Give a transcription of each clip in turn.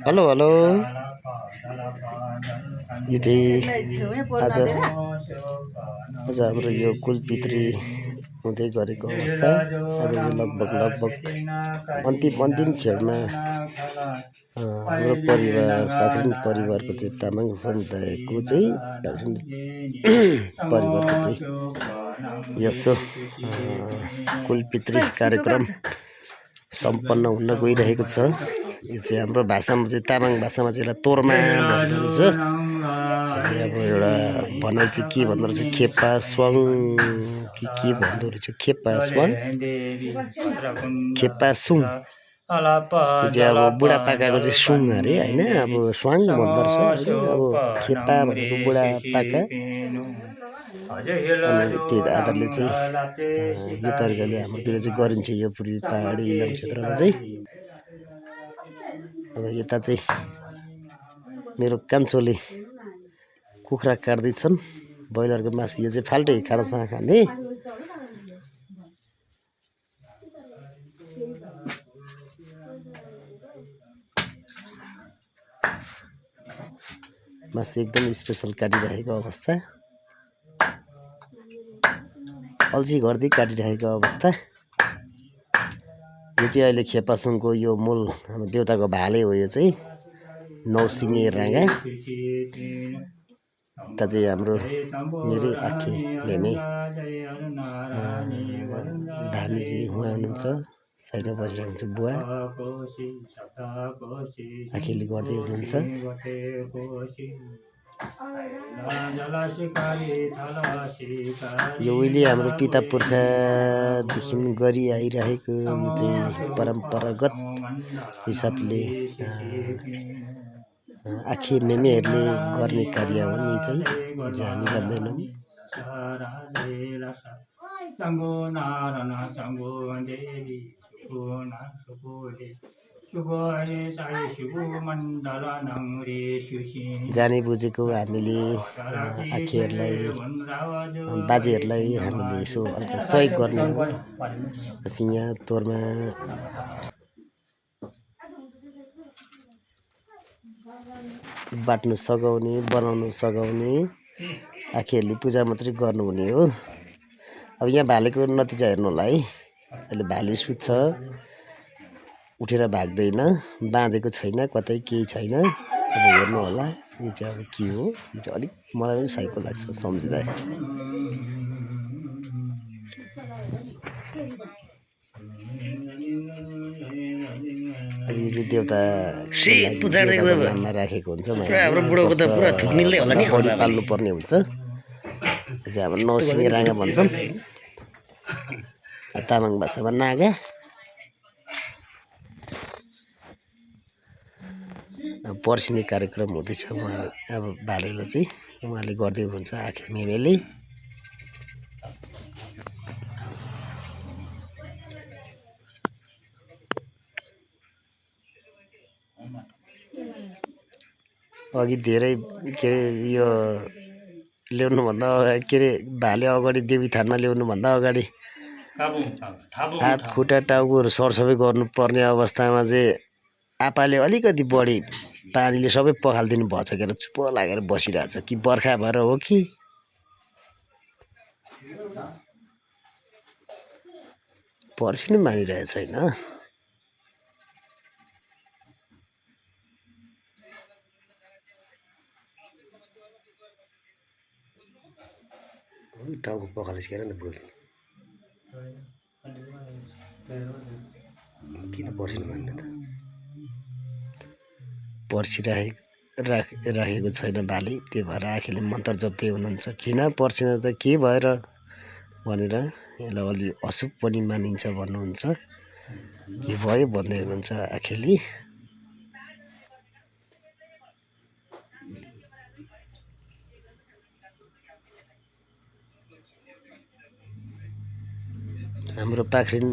Hello hello यो चाहिँ आज हाम्रो यो कुलपित्री हुँदै गरेको अवस्था आज चाहिँ लगभग अन्तिम छेडमा हाम्रो परिवार पाखरिन परिवारको चाहिँ तामाङ समुदायको चाहिँ पाखरिन परिवारको चाहिँ यसो कुलपित्री कार्यक्रम सम्पन्न हुन गइरहेको छ। यो चाहिँ हाम्रो भाषामा चाहिँ तामाङ भाषामा चाहिँ यसलाई तोर्मा भन्दो रहेछ। अब एउटा भनाइ चाहिँ के भन्दो रहेछ खेपा स्वाङ के भन्दो रहेछ खेपा स्वाङ खेपा सुङ यो चाहिँ अब बुढापाकाको चाहिँ सुङ अरे होइन अब स्वाङ भन्दो रहेछ होइन अब खेपा भनेको बुढापाका अनि त्यही आधारले चाहिँ यो तरिकाले हाम्रोतिर चाहिँ गरिन्छ यो पूर्वी पहाडी इलाम क्षेत्रमा चाहिँ। अब यता चाहिँ मेरो कान्छोले कुखुरा काट्दैछन् ब्रोइलरको मासु यो चाहिँ फाल्टै खानासँग खाने मासु एकदम स्पेसल काटिरहेको अवस्था अल्छी गर्दै काटिरहेको अवस्था। यो चाहिँ अहिले खेपासुङको यो मूल हाम्रो देउताको भाले हो। यो चाहिँ नौसिङे राँगा यता चाहिँ हाम्रो मेरै आखे मेमे धामीजी उहाँ हुनुहुन्छ साइडमा बसिरहेको हुन्छ बुवा आखीले गर्दै हुनुहुन्छ। यो उहिले हाम्रो पिता पुर्खादेखि गरी आइरहेको यो चाहिँ परम्परागत हिसाबले आखे मेमेहरूले गर्ने कार्य हो। नि चाहिँ हामी जान्दैनौँ। जाने बुझेको हामीले आखेहरूलाई बाजेहरूलाई हामीले यसो हल्का सहयोग गर्ने हो। यहाँ तोरमा बाट्नु सघाउने बनाउनु सघाउने आखेहरूले पूजा मात्रै गर्नुहुने हो। अब यहाँ भालेको नतिजा हेर्नु होला है। अहिले भाले सुत्छ उठेर भाग्दैन बाँधेको छैन कतै केही छैन। अब हेर्नु होला यो चाहिँ अब के हो यो चाहिँ अलिक मलाई पनि साइको लाग्छ सम्झिँदा। अब यो चाहिँ देउता नाममा राखेको हुन्छ बढी पाल्नु पर्ने हुन्छ। यो चाहिँ हाम्रो नौसिङे राँगा भन्छौँ तामाङ भाषामा नागा। पर्सिने कार्यक्रम हुँदैछ उहाँले अब भालेलाई चाहिँ उहाँले गर्दै हुनुहुन्छ आखे मेमेले। अघि धेरै के अरे यो ल्याउनुभन्दा अगाडि के अरे भाले अगाडि देवी थानमा ल्याउनुभन्दा अगाडि हात खुट्टा टाउकोहरू सरसफाइ गर्नुपर्ने अवस्थामा चाहिँ आपाले अलिकति बढी पानीले सबै पखालिदिनु भएछ के चुप्प लागेर बसिरहेछ कि बर्खा भएर हो कि पर्सिनु मानिरहेछ होइन। टाउको पखालिसकेर नि बुढोले किन पर्सिनु मान्ने त राखेको छैन भाले त्यो भएर आखिरले मन्त्र जप्दै हुनुहुन्छ किन पर्सिन त के भएर भनेर यसलाई अलि अशुभ पनि मानिन्छ भन्नुहुन्छ के भयो भन्दै हुनुहुन्छ आखेली। हाम्रो पाखरिन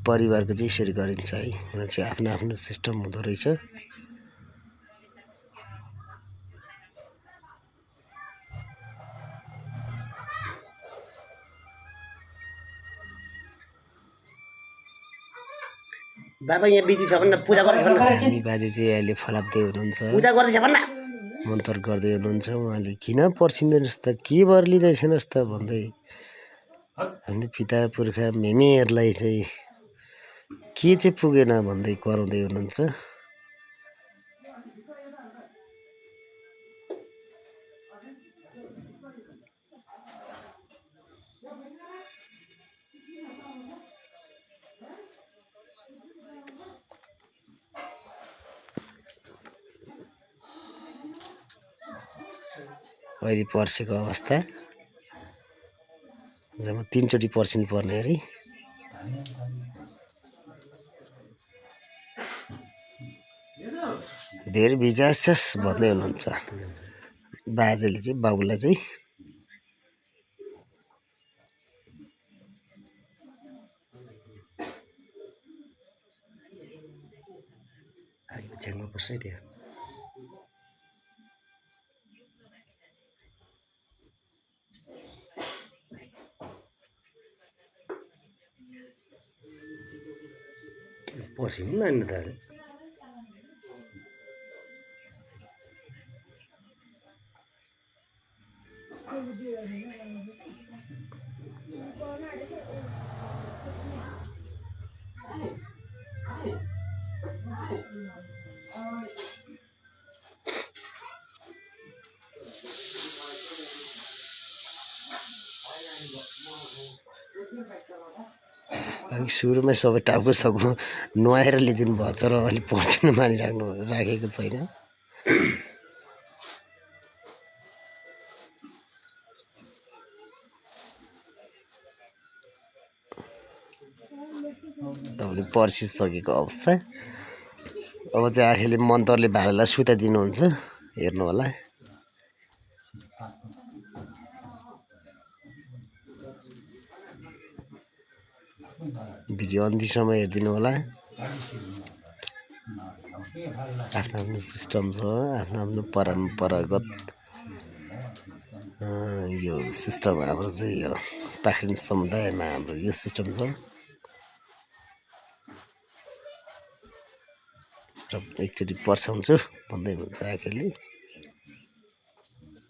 परिवारको चाहिँ यसरी गरिन्छ है। उनीहरू चाहिँ आफ्नो आफ्नो सिस्टम हुँदो रहेछ। बाबा यहाँ बिजी छ भन्न पूजा गर्दैछ भन्न हामी बाजे चाहिँ अहिले फलाप्दै हुनुहुन्छ पूजा गर्दैछ भन्न मन्तर गर्दै हुनुहुन्छ उहाँले किन पर्सिँदैनस् त के भएर लिँदैछस् त भन्दै हामीले पिता पुर्खा मेमेहरूलाई चाहिँ के चाहिँ पुगेन भन्दै कराउँदै हुनुहुन्छ अहिले पर्सेको अवस्था जम्मा 3 चोटि पर्सिनु पर्ने अरे धेरै भिजाछस् भन्दै हुनुहुन्छ बाजेले चाहिँ बाबुलाई चाहिँ झ्याङमा बस्छ है त्यहाँ पर्सि नि मान्नु त अघि सुरुमै सबै टाउको साउको नुहाएर लिइदिनु भएछ र अहिले पर्सिनु राखेको छैन अहिले पर्सिसकेको अवस्था अब चाहिँ आखिरले मन्तरले भालेलाई सुताइदिनुहुन्छ हेर्नु होला भिडियो अन्तिसम्म हेरिदिनु होला आफ्नो आफ्नो सिस्टम छ आफ्नो आफ्नो परम्परागत यो सिस्टम हाम्रो चाहिँ यो पाखरिन समुदायमा हाम्रो यो सिस्टम छ र एकचोटि पर्साउँछु भन्दै हुन्छ आखिरले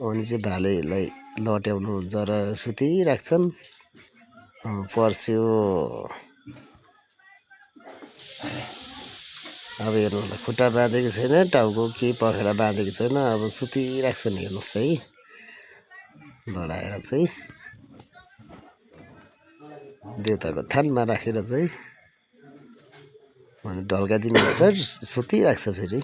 अनि चाहिँ भालेलाई लट्याउनुहुन्छ र सुतिराख्छन् पर्स्यो अब हेर्नु होला खुट्टा बाँधेको छैन टाउको केही पखेला बाँधेको छैन अब सुतिराख्छन् हेर्नुहोस् है लडाएर चाहिँ देउताको थानमा राखेर चाहिँ अनि ढल्काइदिनुहुन्छ सुतिराख्छ फेरि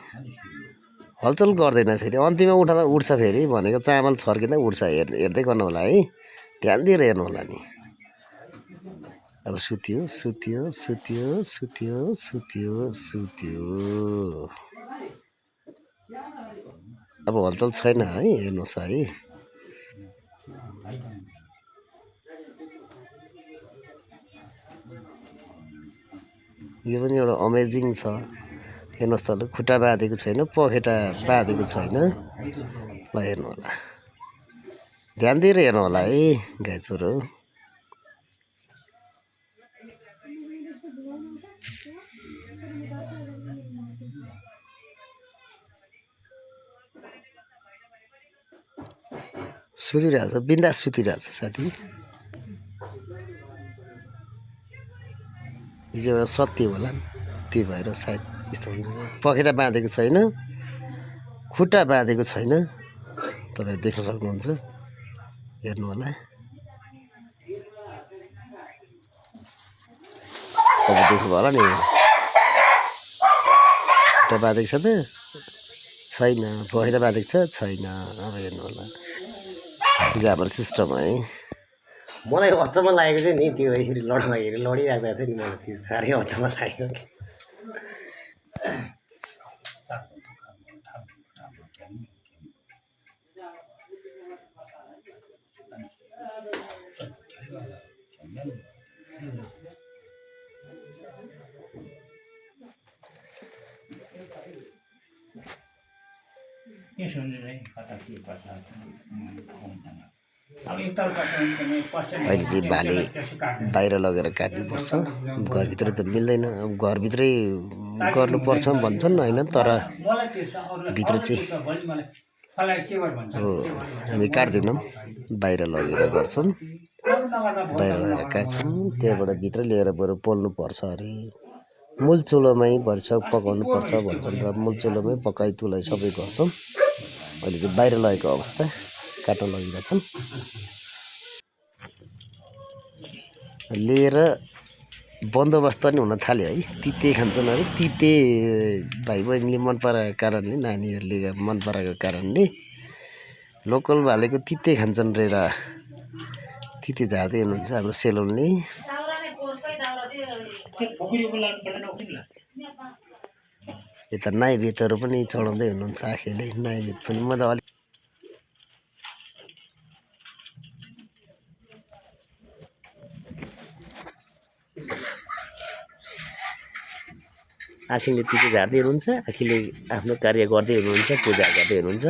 हलचल गर्दैन फेरि अन्तिममा उठाउँदा उठ्छ फेरि भनेको चामल छर्किँदा उठ्छ हेर्दै गर्नु होला है ध्यान दिएर हेर्नु होला नि अब सुत्यो सुत्यो सुत्यो सुत्यो सुत्यो सुत्यो अब हलचल छैन है हेर्नुहोस् है यो पनि एउटा अमेजिङ छ हेर्नुहोस् त खुट्टा बाँधेको छैन पखेटा बाँधेको छैन ल हेर्नु होला ध्यान दिएर हेर्नु होला है गाई छोरो सुतिरहेछ बिन्दास सुतिरहेछ साथी हिजो एउटा सत्य होला नि त्यो भएर सायद यस्तो हुन्छ पखेटा बाँधेको छैन खुट्टा बाँधेको छैन तपाईँ देख्न सक्नुहुन्छ हेर्नु होला अब देख्नु होला नि खुट्टा बाँधेको छ त छैन पखेटा बाँधेको छ छैन अब हेर्नु होला यो हाम्रो सिस्टम है मलाई अचम्म लागेको चाहिँ नि त्यो यसरी लड्दाखेरि लडिराख्दा चाहिँ नि मलाई त्यो साह्रै अचम्म लाग्यो कि ये सुन रहे हैं खाता की पता नहीं अहिले चाहिँ भाले बाहिर लगेर काट्नुपर्छ घरभित्र त मिल्दैन अब घरभित्रै गर्नुपर्छ भन्छन् होइन तर भित्र चाहिँ हामी काट्दैनौँ बाहिर लगेर गर्छौँ बाहिर लगेर काट्छौँ त्यहाँबाट भित्र ल्याएर बरु पोल्नुपर्छ अरे मूल चुलोमै भरसक पकाउनु पर्छ भन्छन् र मूल चुलोमै पकाइ तुलाइ सबै गर्छौँ अहिले चाहिँ बाहिर लगेको अवस्था काट्न लगिरहेछन् लिएर बन्दोबस्त पनि हुन थाल्यो है तिते खान्छन् अरे तिते भाइ बहिनीले मन पराएको कारणले नानीहरूले मन पराएको कारणले लोकल भालेको तिते खान्छन् रे र तिते झार्दै हुनुहुन्छ हाम्रो सेलुनले यता नाइवेदहरू पनि चढाउँदै हुनुहुन्छ आखिरले नाइवेद पनि म त अलिक आसिनले तिते झार्दै हुनुहुन्छ आखिरले आफ्नो कार्य गर्दै हुनुहुन्छ पूजा गर्दै हुनुहुन्छ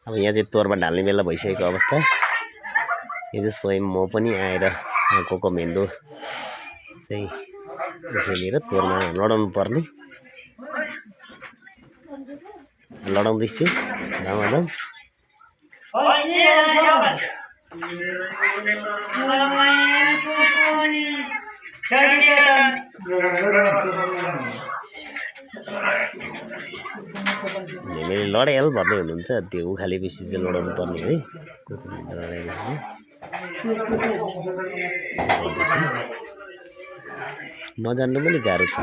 अब यहाँ चाहिँ तोरमा ढाल्ने बेला भइसकेको अवस्था यो चाहिँ स्वयं म पनि आएर कोको मेन्दो चाहिँ खेलेर तोरमा लडाउनु पर्ने लडाउँदैछु धमाधम हामीले लडाइहाल भन्दै हुनुहुन्छ त्यो उखालेपछि चाहिँ लडाउनु पर्ने है लडाएपछि नजान्नु पनि गाह्रो छ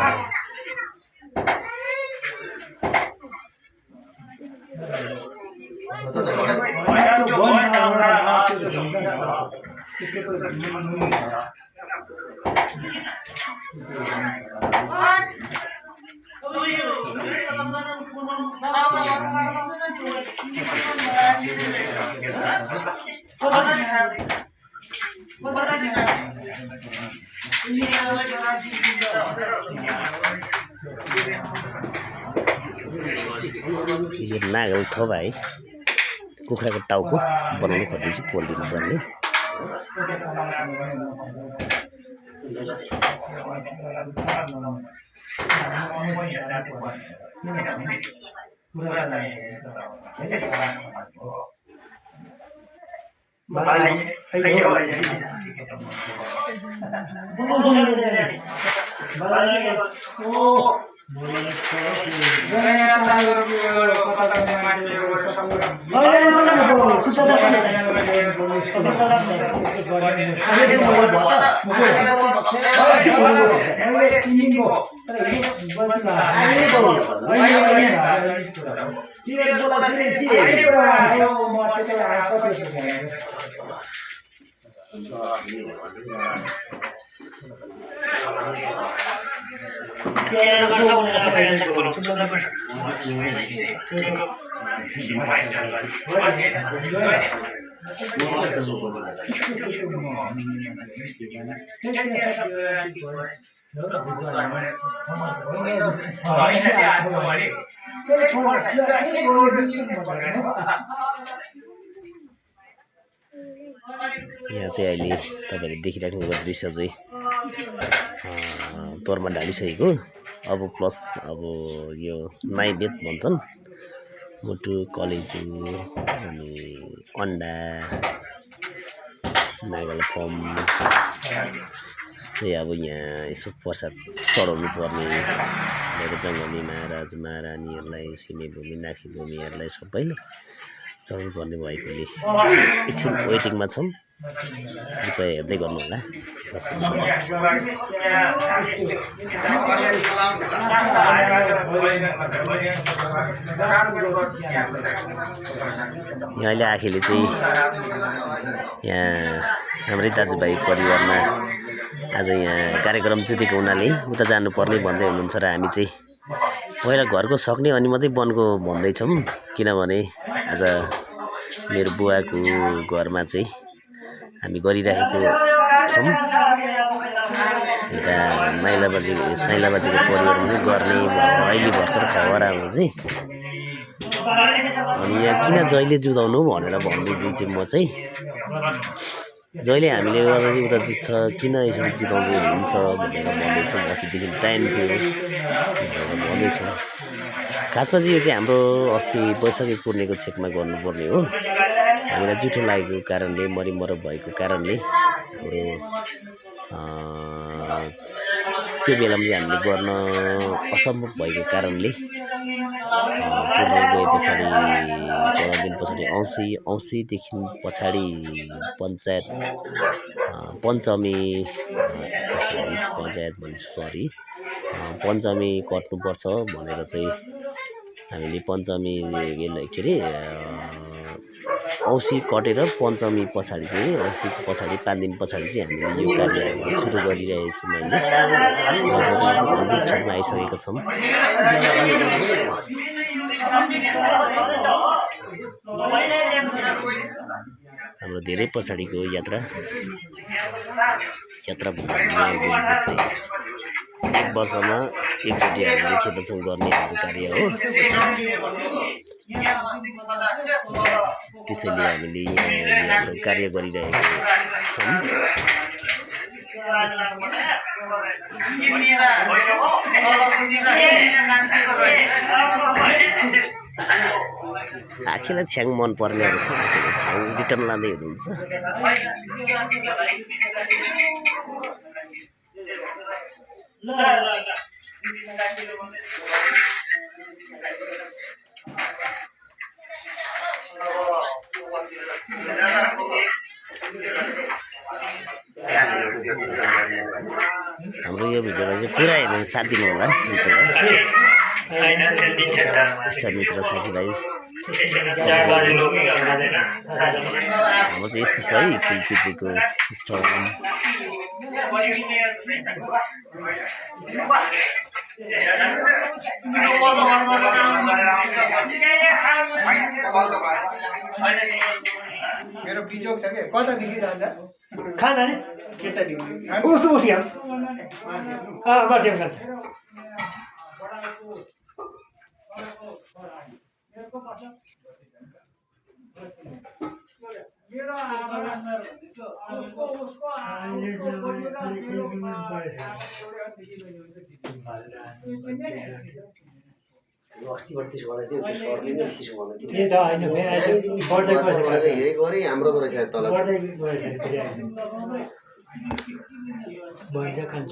यो नागल थोबा है कुखुराको टाउको बनाउनु खोज्दैछु पोलिदिनु पर्ने यहाँ चाहिँ अहिले तपाईहरुले देखिराख्नुभएको दृश्य चाहिँ तोरमा ढालिसकेको अब प्लस अब यो नैवेद भन्छन् मुटु कलेजु अनि अन्डा नागल फम चाहिँ अब यहाँ यसो प्रसाद चढाउनु पर्ने मेरो जङ्गली महाराज महारानीहरूलाई सिमे भूमि नाखी भूमिहरूलाई सबैले चढाउनु पर्ने भएकोले एकछिन वेटिङमा छौँ कृपया हेर्दै गर्नु होला यहाँ अहिले आखिरले चाहिँ यहाँ हाम्रै दाजुभाइ परिवारमा आज यहाँ कार्यक्रम जुटेको हुनाले उता जानुपर्ने भन्दै हुनुहुन्छ र हामी चाहिँ पहिला घरको सक्ने अनि मात्रै बनको भन्दैछौँ किनभने आज मेरो बुवाको घरमा चाहिँ हामी गरिरहेको छौँ। यता साइला बाजेको परिवार पनि गर्ने अहिले भर्खर खबर आएको चाहिँ। अनि यहाँ किन जहिले जुधाउनु भनेर भन्दै चाहिँ म चाहिँ जहिले हामीले गर्दा चाहिँ उता जुत्छ किन यसरी जुधाउँदै हुनुहुन्छ भनेर भन्दैछौँ। अस्तिदेखि टाइम थियो भनेर भन्दैछौँ। खासमा चाहिँ यो चाहिँ हाम्रो अस्ति वैशाखी पूर्णिमाको छेकमा गर्नुपर्ने हो। हामीलाई जुठो लागेको कारणले मरिमरब भएको कारणले हाम्रो त्यो बेलामा चाहिँ हामीले गर्न असम्भव भएको कारणले पूर्णिमा गए पछाडि 15 दिन पछाडि औँसीदेखि पछाडि पञ्चायत पञ्चमी कट्नुपर्छ भनेर चाहिँ हामीले पञ्चमी के अरे औँसी कटेर पञ्चमी पछाडि चाहिँ औँसीको पछाडि 5 दिन पछाडि चाहिँ हामीले यो कार्य सुरु गरिरहेको छौँ। अहिले लगभग अन्तिम क्षणमा आइसकेका छौँ। हाम्रो धेरै पछाडिको यात्रा जस्तै 1 वर्षमा एकचोटि हामीले खेतसँग गर्ने हाम्रो कार्य हो। त्यसैले हामीले हाम्रो कार्य गरिरहेका छौँ। आखिरलाई छ्याङ मन पर्ने रहेछ। छ्याङ रिटर्न लाँदै हुनुहुन्छ। हाम्रो यो भिडियोलाई चाहिँ पुरा हेरेर साथ दिनु होला इष्ट मित्र साथीभाइ। हाम्रो चाहिँ यस्तो छ है कुलपित्रीको सिस्टम। मेरो बिजोग छ के कता दिइरहन्छ खाना नि के त दिनु उस यार बस यार खान्छ अस्तिबाट त्यसो गर्दै थियो त्यो सरले नै त्यसो गर्दै थियो। त्यही त होइन बढ्दै गएछ हेरेको अरे हाम्रोबाट सायद तल बढ्दै गएछ भन्छ खान्छ।